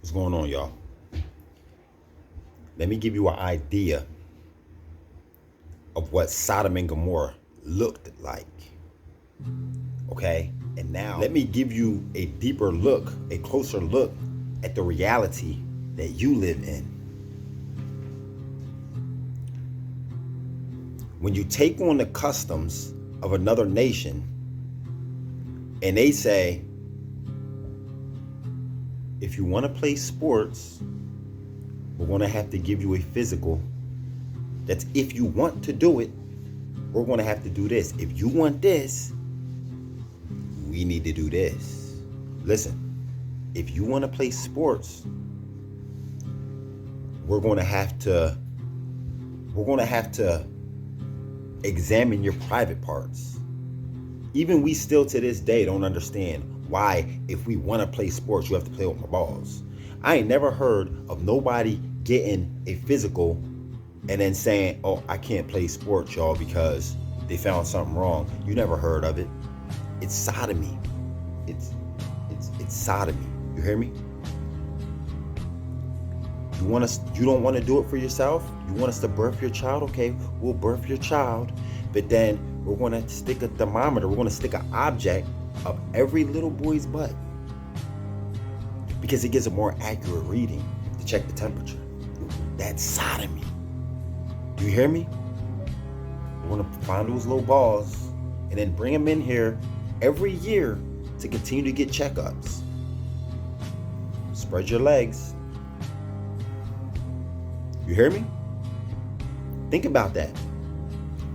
What's going on, y'all? Let me give you an idea of what Sodom and Gomorrah looked like. Okay? And now let me give you a deeper look, a closer look at the reality that you live in. When you take on the customs of another nation and they say, if you want to play sports, we're going to have to give you a physical. That's if you want to do it, we're going to have to do this. If you want this, we need to do this. Listen, if you want to play sports, we're going to have to examine your private parts. Even we still to this day don't understand why if we want to play sports, you have to play with my balls. I ain't never heard of nobody getting a physical and then saying, oh, I can't play sports, y'all, because they found something wrong. You never heard of it. It's sodomy. It's sodomy. You hear me? You don't want to do it for yourself? You want us to birth your child? Okay, we'll birth your child. But then we're going to stick a thermometer. We're going to stick an object up every little boy's butt, because it gives a more accurate reading to check the temperature. That's sodomy. Do you hear me? We're going to find those little balls and then bring them in here every year to continue to get checkups. Spread your legs. You hear me? Think about that.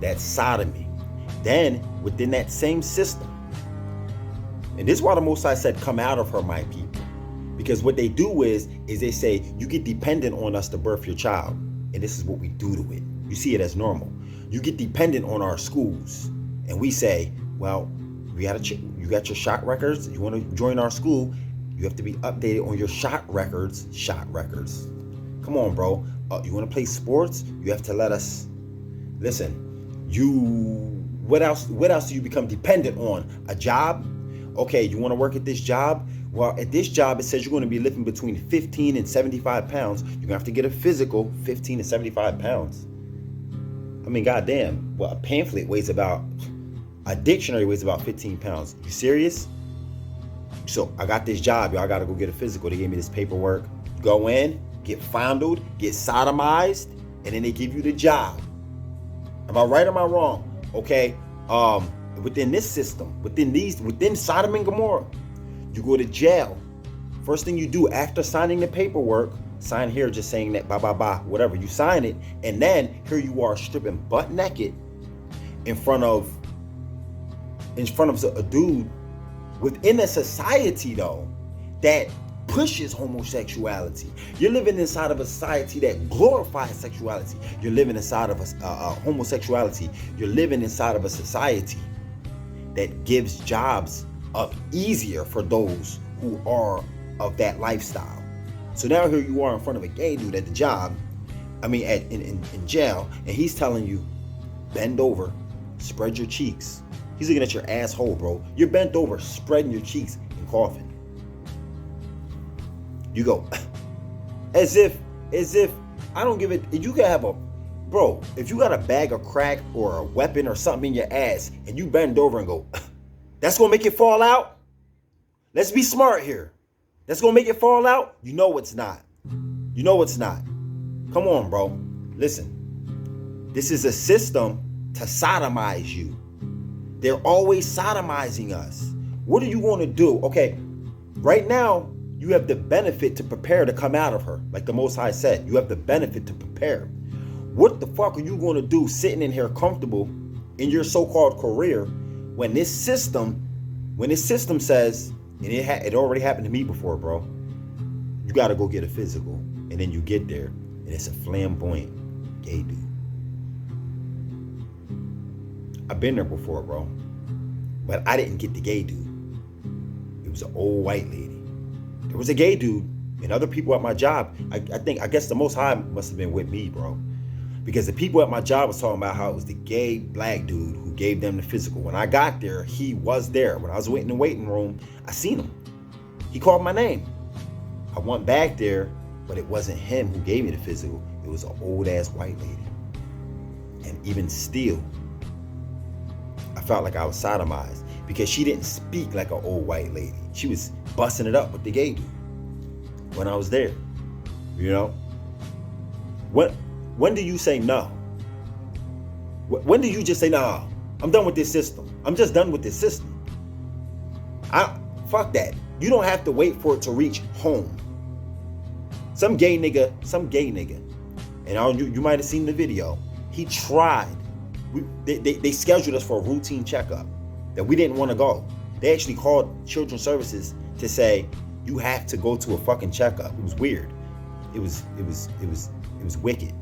That's sodomy. Then, within that same system, and this is why the Most High said, come out of her, my people. Because what they do is they say, you get dependent on us to birth your child. And this is what we do to it. You see it as normal. You get dependent on our schools. And we say, well, you got your shot records. You want to join our school, you have to be updated on your shot records. Come on, bro. You want to play sports? You have to let us. Listen, what else do you become dependent on? A job? Okay, you want to work at this job? Well, at this job, it says you're going to be lifting between 15 and 75 pounds. You're going to have to get a physical, 15 to 75 pounds. I mean, goddamn. Well, a dictionary weighs about 15 pounds. You serious? So I got this job, y'all. I got to go get a physical. They gave me this paperwork. Go in, get fondled, get sodomized, and then they give you the job. Am I right or am I wrong? Okay. Within this system, within Sodom and Gomorrah, you go to jail. First thing you do after signing the paperwork, sign here just saying that blah, blah, blah, whatever. You sign it, and then here you are stripping butt naked in front of a dude within a society, though, that pushes homosexuality. You're living inside of a society that glorifies sexuality. You're living inside of homosexuality. You're living inside of a society that gives jobs up easier for those who are of that lifestyle. So now here you are in front of a gay dude at the job, in jail, and he's telling you, bend over, spread your cheeks. He's looking at your asshole, bro. You're bent over, spreading your cheeks and coughing. You go, as if I don't give it. You can have if you got a bag of crack or a weapon or something in your ass and you bend over and go, that's going to make it fall out? Let's be smart here. That's going to make it fall out? You know it's not. Come on, bro. Listen, this is a system to sodomize you. They're always sodomizing us. What are you going to do? Okay, right now, you have the benefit to prepare to come out of her. Like the Most High said, you have the benefit to prepare. What the fuck are you going to do sitting in here comfortable in your so-called career when this system says, and it already happened to me before, bro, you got to go get a physical. And then you get there, and it's a flamboyant gay dude. I've been there before, bro. But I didn't get the gay dude. It was an old white lady. There was a gay dude and other people at my job. I guess the Most High must have been with me, bro. Because the people at my job was talking about how it was the gay black dude who gave them the physical. When I got there, he was there. When I was waiting in the waiting room, I seen him. He called my name. I went back there, but it wasn't him who gave me the physical. It was an old ass white lady. And even still, I felt like I was sodomized because she didn't speak like an old white lady. She was busting it up with the gay dude when I was there. You know? When do you say no? When do you just say, nah, I'm done with this system. I'm just done with this system. Fuck that. You don't have to wait for it to reach home. Some gay nigga, and you might have seen the video, he tried. They scheduled us for a routine checkup that we didn't want to go. They actually called Children's Services to say, you have to go to a fucking checkup. It was weird. It was wicked.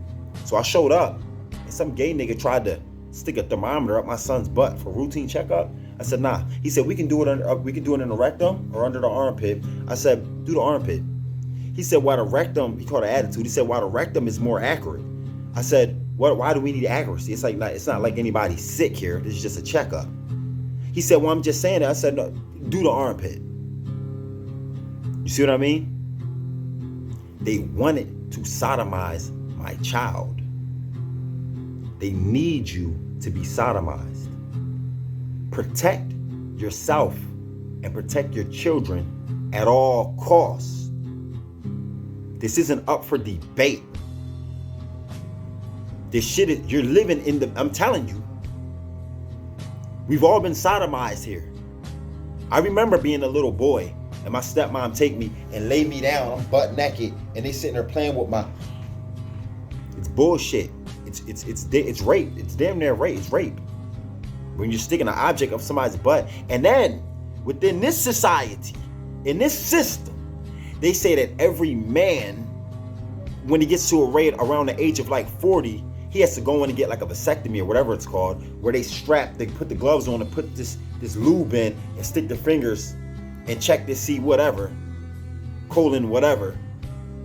So I showed up, and some gay nigga tried to stick a thermometer up my son's butt for routine checkup. I said, nah. He said, we can do it in the rectum or under the armpit. I said, do the armpit. He said, why the rectum, he called it attitude. He said, why the rectum is more accurate. I said, why do we need accuracy? It's not like anybody's sick here. This is just a checkup. He said, well, I'm just saying that. I said, no, do the armpit. You see what I mean? They wanted to sodomize my child. They need you to be sodomized. Protect yourself and protect your children at all costs. This isn't up for debate. This shit is, you're living in the, I'm telling you, we've all been sodomized here. I remember being a little boy and my stepmom take me and lay me down, I'm butt naked, and they sitting there playing with my, it's bullshit. It's rape. It's damn near rape. It's rape. When you're sticking an object up somebody's butt. And then within this society, in this system, they say that every man, when he gets to a rate around the age of like 40, he has to go in and get like a vasectomy or whatever it's called, where they put the gloves on and put this lube in and stick their fingers and check to see whatever, colon whatever.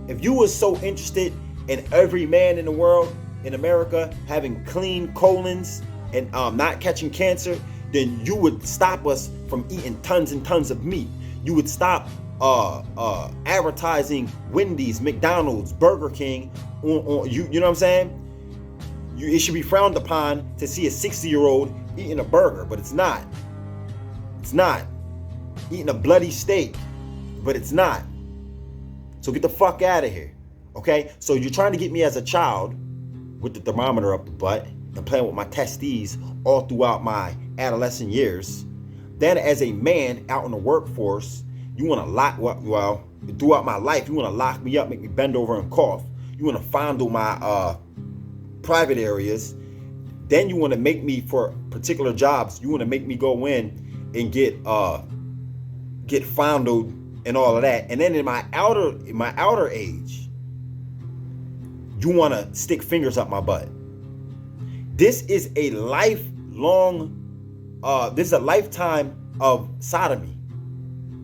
If you were so interested in every man in the world, in America, having clean colons and not catching cancer, then you would stop us from eating tons and tons of meat. You would stop advertising Wendy's, McDonald's, Burger King on you know what I'm saying? It should be frowned upon to see a 60-year-old eating a burger, but it's not. It's not. Eating a bloody steak, but it's not. So get the fuck out of here. Okay? So you're trying to get me as a child with the thermometer up the butt and playing with my testes all throughout my adolescent years. Then as a man out in the workforce, you want to throughout my life, you want to lock me up, make me bend over and cough. You want to fondle my private areas. Then you want to make me, for particular jobs, you want to make me go in and get fondled and all of that. And then in my outer age, you want to stick fingers up my butt. This is a lifetime of sodomy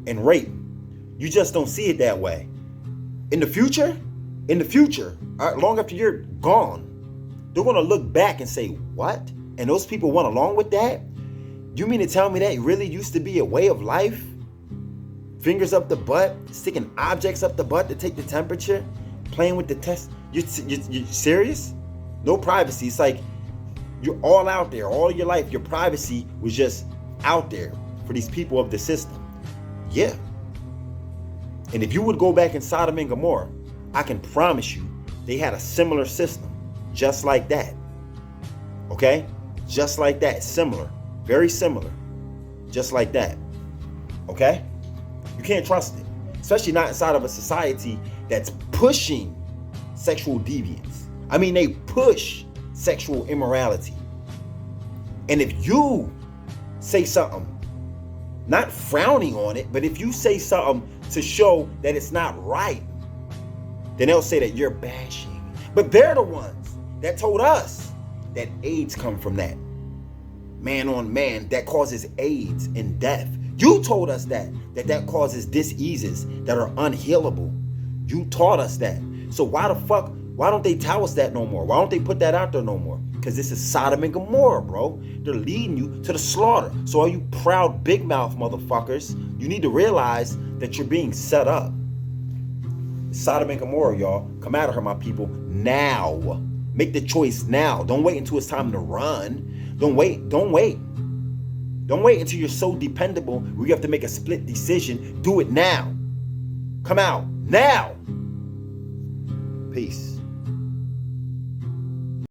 and rape. You just don't see it that way. In the future, long after you're gone, they're going to look back and say, what? And those people went along with that? You mean to tell me that really used to be a way of life? Fingers up the butt, sticking objects up the butt to take the temperature, playing with the test. You serious? No privacy. It's like you're all out there. All your life, your privacy was just out there for these people of the system. Yeah. And if you would go back in Sodom and Gomorrah, I can promise you they had a similar system. Just like that. Okay? Just like that. Similar. Very similar. Just like that. Okay? You can't trust it. Especially not inside of a society that's pushing sexual deviance. I mean, they push sexual immorality. And if you say something, not frowning on it, but if you say something to show that it's not right, then they'll say that you're bashing. But they're the ones that told us that AIDS come from that. Man on man, that causes AIDS and death. You told us that causes diseases that are unhealable. You taught us that. So why don't they tell us that no more? Why don't they put that out there no more? Because this is Sodom and Gomorrah, bro. They're leading you to the slaughter. So all you proud big mouth motherfuckers, you need to realize that you're being set up. Sodom and Gomorrah, y'all. Come out of her, my people, now. Make the choice now. Don't wait until it's time to run. Don't wait. Don't wait. Don't wait until you're so dependable where you have to make a split decision. Do it now. Come out now. Peace.